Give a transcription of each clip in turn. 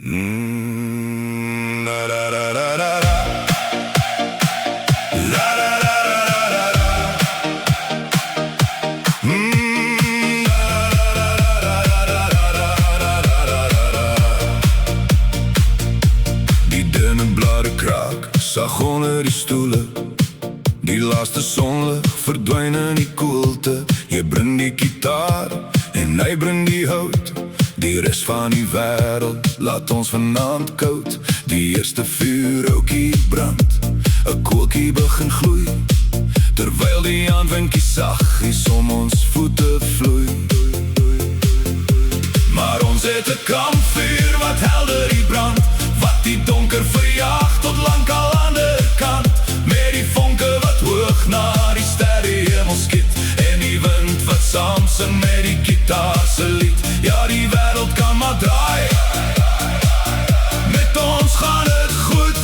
La la la la la la. La la la la la la la. La la la la la la. Die dunne blare kraak sag onder die stoele. Die laaste sonlig verdwyn in die koelte. Jy bring die gitaar en hy bring die hout. Die res van die wêreld laat ons vanaand koud. Die eerste vuurrookie brand, 'n koeltjie begin gloei, terwyl die aandwindjie saggies om ons voete vloei. Maar ons het 'n kampvuur wat helder die brand, wat die donker verjaag tot lank al aan die kant. Met die vonke wat hoog na die sterrehemel skiet, en die wind wat saam sing met die gitaar se lied. Ja, die wêreld kan maar draai, met ons gaan het goed.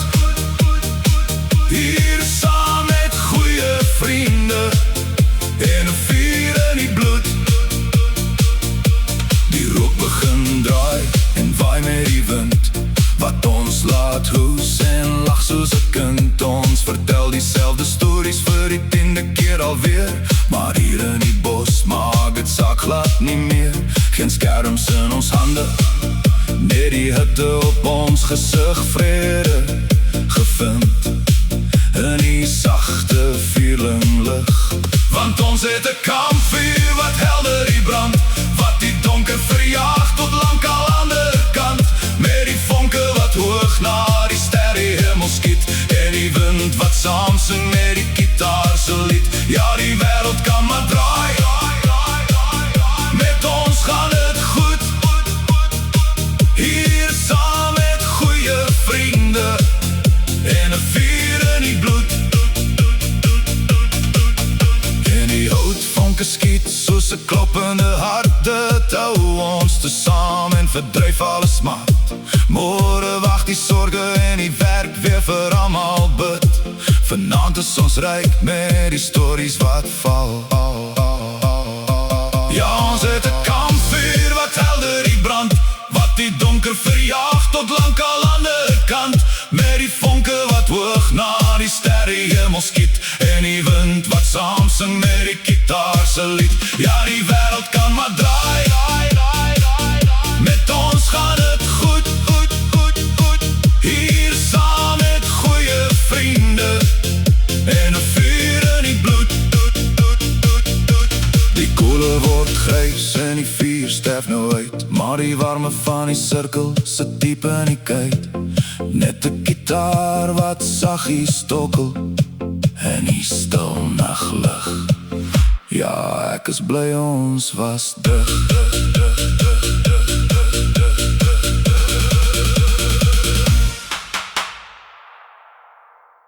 Hier saam met goeie vriende, en 'n vuur in die bloed. Die rook begin draai en waai met die wind, wat ons laat hoes en lag soos 'n kind. Ons vertel dieselfde stories vir die 10de keer alweer, maar hier in die bos maak het saak glad nie meer. Geen skerms in ons hande, net die hitte op ons gesig. Vrede gevind in die sagte vuurling-lig, want ons het 'n kampvuur wat helder die brand, wat die donker verjaag tot lank al aan die kant. Met die vonke wat hoog na die sterrehemel skiet, en die wind wat saam sing met die gitaar se lied. Ja, die wêreld kan maar draai, met ons gaan het goed. Hier saam met goeie vriende, en 'n vuur in die bloed. En die houtvonke skiet soos 'n kloppende hart. Dit hou ons te saam en verdryf alle smart. Môre wag die sorge en die werk weer vir almal bid. Vanaand is ons ryk met die stories wat val. Ja, ons het 'n kampvuur wat helder die brand, wat die donker verjaag tot lank al aan die kant. Met die vonke wat hoog na die sterrehemel skiet, en die wind wat saam sing met die gitaar se lied. Ja, die wêreld kan maar draai, met ons gaan het goed. Hier saam met goeie vriende, en 'n vuur in die bloed. Die koele word grys en die vuur sterf nou uit, maar die warme van die sirkel sit diep in die kuit. Net 'n gitaar wat saggies stokkel, en die stil naglig. Ja, ek is bly ons was dig.